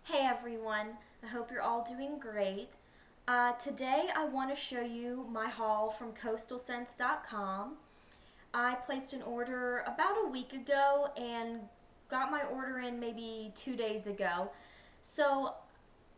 Hey everyone, I hope you're all doing great. Today I want to show you my haul from coastalscents.com. I placed an order about a week ago and got my order in maybe 2 days ago. So,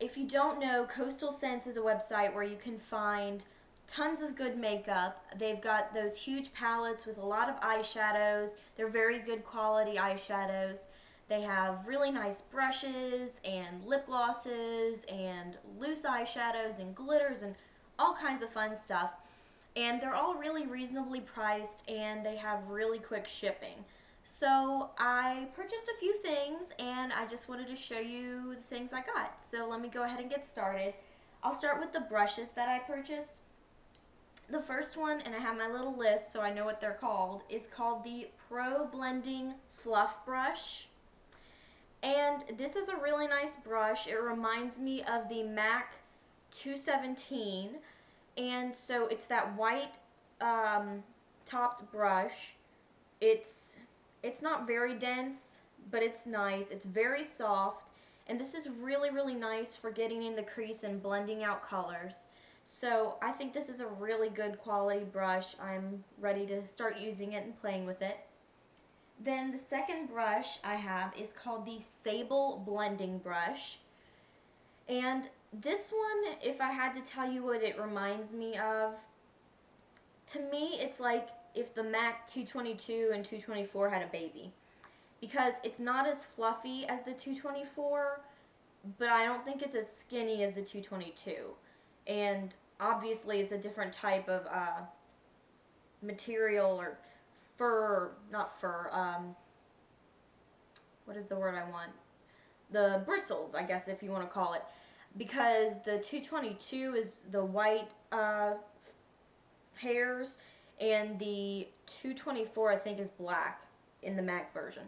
if you don't know, Coastal Scents is a website where you can find tons of good makeup. They've got those huge palettes with a lot of eyeshadows. They're very good quality eyeshadows. They have really nice brushes and lip glosses and loose eyeshadows and glitters and all kinds of fun stuff. And they're all really reasonably priced and they have really quick shipping. So I purchased a few things and I just wanted to show you the things I got. So let me go ahead and get started. I'll start with the brushes that I purchased. The first one, and I have my little list so I know what they're called, is called the Pro Blending Fluff Brush. And this is a really nice brush. It reminds me of the MAC 217. And so it's that white topped brush. It's it's not very dense, but it's nice. It's very soft, and this is really nice for getting in the crease and blending out colors. So I think this is a really good quality brush. I'm ready to start using it and playing with it. Then the second brush I have is called the Sable Blending Brush. And this one, if I had to tell you what it reminds me of, to me it's like if the MAC 222 and 224 had a baby. Because it's not as fluffy as the 224, but I don't think it's as skinny as the 222. And obviously it's a different type of material or fur, not fur, what is the word I want? The bristles, I guess, if you want to call it. Because the 222 is the white hairs, and the 224 I think is black in the MAC version.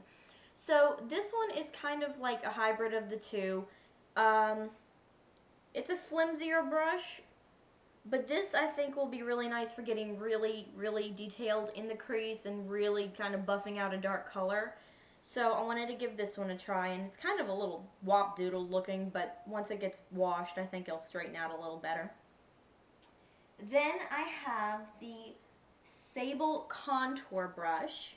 So this one is kind of like a hybrid of the two. Um, it's a flimsier brush, but this I think will be really nice for getting really detailed in the crease and really kind of buffing out a dark color. So I wanted to give this one a try, and it's kind of a little wop doodle looking, but once it gets washed I think it'll straighten out a little better. Then I have the Sable Contour Brush.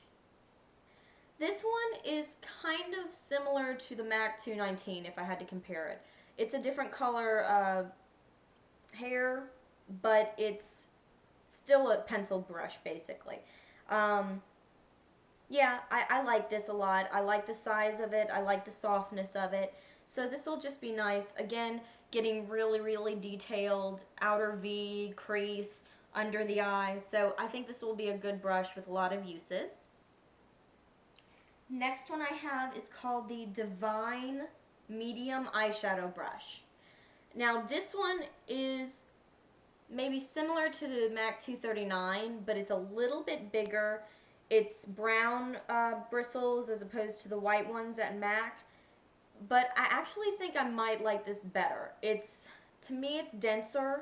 This one is kind of similar to the MAC 219 if I had to compare it. It's a different color hair, but it's still a pencil brush basically. Um, yeah, I like this a lot. I like the size of it. I like the softness of it. So this will just be nice. Again, getting really detailed outer V, crease, under the eye. So I think this will be a good brush with a lot of uses. Next one I have is called the Divine Medium Eyeshadow Brush. Now this one is maybe similar to the MAC 239, but it's a little bit bigger. It's brown bristles as opposed to the white ones at MAC, but I actually think I might like this better. To me, it's denser,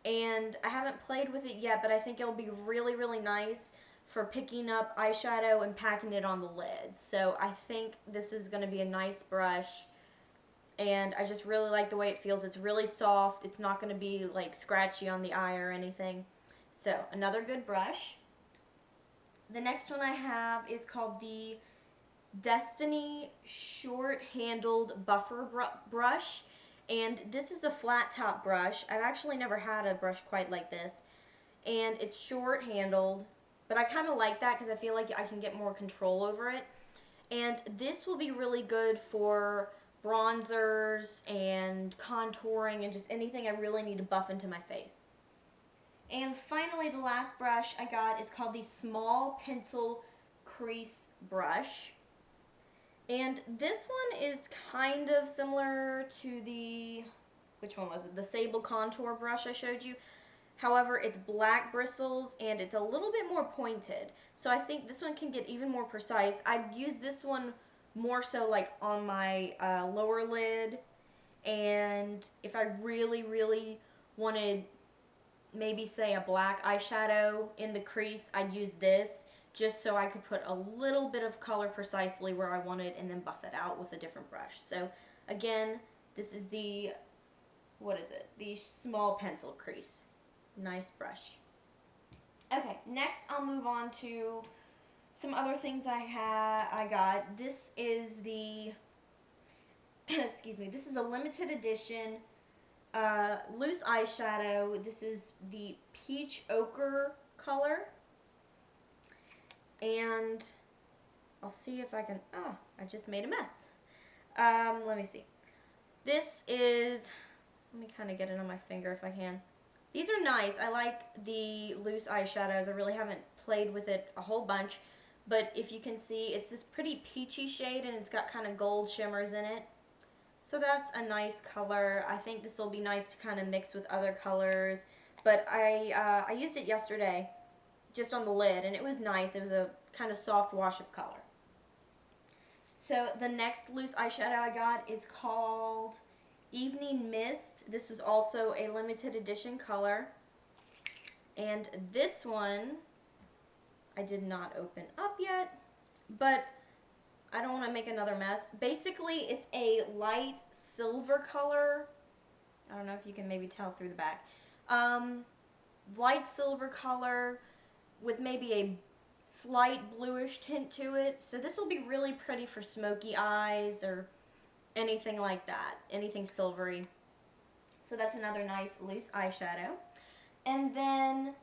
and I haven't played with it yet, but I think it'll be really nice for picking up eyeshadow and packing it on the lid. So I think this is going to be a nice brush, and I just really like the way it feels. It's really soft. It's not going to be like scratchy on the eye or anything. So another good brush. The next one I have is called the Destiny Short Handled Buffer Brush, and this is a flat top brush. I've actually never had a brush quite like this, and it's short handled, but I kind of like that because I feel like I can get more control over it. And this will be really good for bronzers and contouring and just anything I really need to buff into my face. And finally, the last brush I got is called the Small Pencil Crease Brush. And this one is kind of similar to the, which one was it? The Sable Contour Brush I showed you. However, it's black bristles and it's a little bit more pointed. So I think this one can get even more precise. I'd use this one more so like on my lower lid, and if I really wanted maybe say a black eyeshadow in the crease, I'd use this just so I could put a little bit of color precisely where I want it and then buff it out with a different brush. So Again, this is the, what is it? The small pencil crease. Nice brush. Okay, next I'll move on to some other things I got. This is the, excuse me, this is a limited edition loose eyeshadow. This is the peach ochre color. And I'll see if I can, I just made a mess. Let me see. This is, let me kind of get it on my finger if I can. These are nice. I like the loose eyeshadows. I really haven't played with it a whole bunch, but if you can see, it's this pretty peachy shade and it's got kind of gold shimmers in it. So that's a nice color. I think this will be nice to kind of mix with other colors, but I used it yesterday just on the lid and it was nice. It was a kind of soft wash-up color. So the next loose eyeshadow I got is called Evening Mist. This was also a limited edition color. And this one I did not open up yet, but I don't want to make another mess. Basically, it's a light silver color. I don't know if you can maybe tell through the back. Light silver color with maybe a slight bluish tint to it. So this will be really pretty for smoky eyes or anything like that, anything silvery. So that's another nice loose eyeshadow. And then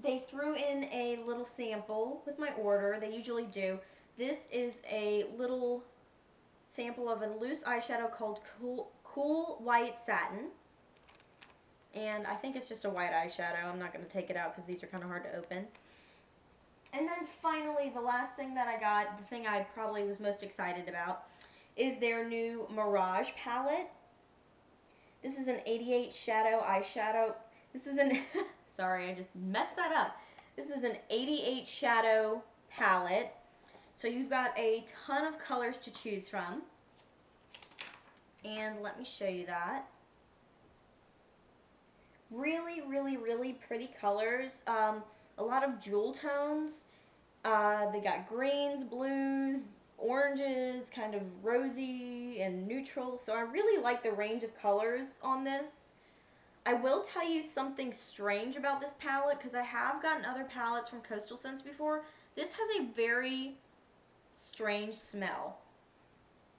they threw in a little sample with my order. They usually do. This is a little sample of a loose eyeshadow called Cool White Satin. And I think it's just a white eyeshadow. I'm not going to take it out because these are kind of hard to open. And then finally, the last thing that I got, the thing I probably was most excited about, is their new Mirage palette. This is an 88 shadow eyeshadow. This is an, sorry, I just messed that up. This is an 88 shadow palette. So you've got a ton of colors to choose from. And let me show you that. Really, really, really pretty colors. A lot of jewel tones. They got greens, blues, oranges, kind of rosy and neutral. So I really like the range of colors on this. I will tell you something strange about this palette because I have gotten other palettes from Coastal Scents before. This has a very strange smell.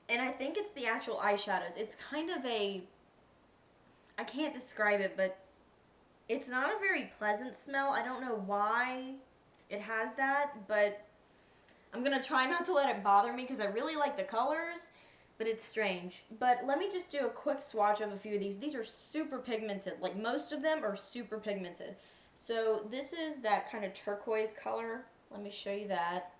And I think it's the actual eyeshadows. It's kind of a, I can't describe it, but it's not a very pleasant smell. I don't know why it has that, but I'm going to try not to let it bother me because I really like the colors, but it's strange. But let me just do a quick swatch of a few of these. These are super pigmented. Like most of them are super pigmented. So this is that kind of turquoise color. Let me show you that.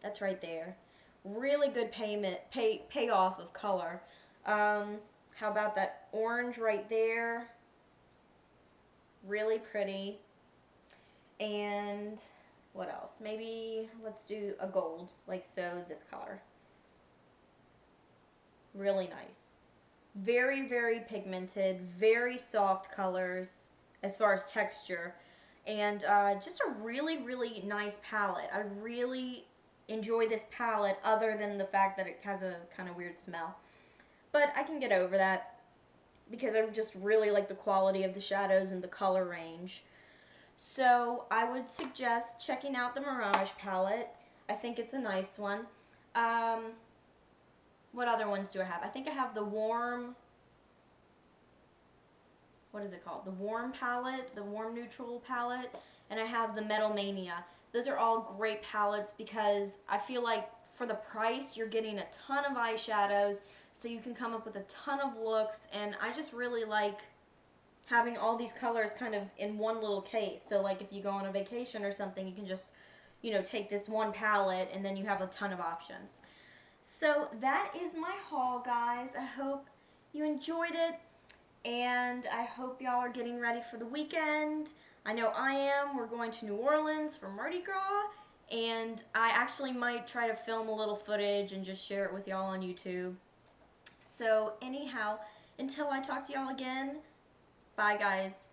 That's right there. Really good payoff of color. How about that orange right there? Really pretty. And what else? Maybe let's do a gold, like so, this color. Really nice. Very, very pigmented, very soft colors as far as texture. And just a really, really nice palette. I really enjoy this palette other than the fact that it has a kind of weird smell. But I can get over that because I just really like the quality of the shadows and the color range. So I would suggest checking out the Mirage palette. I think it's a nice one. What other ones do I have? I think I have the Warm, what is it called? The Warm palette, the Warm Neutral palette, and I have the Metal Mania. Those are all great palettes because I feel like for the price you're getting a ton of eyeshadows, so you can come up with a ton of looks, and I just really like having all these colors kind of in one little case. So like if you go on a vacation or something, you can just, you know, take this one palette and then you have a ton of options. So that is my haul, guys. I hope you enjoyed it, and I hope y'all are getting ready for the weekend. I know I am. We're going to New Orleans for Mardi Gras, and I actually might try to film a little footage and just share it with y'all on YouTube. So anyhow, until I talk to y'all again, bye guys.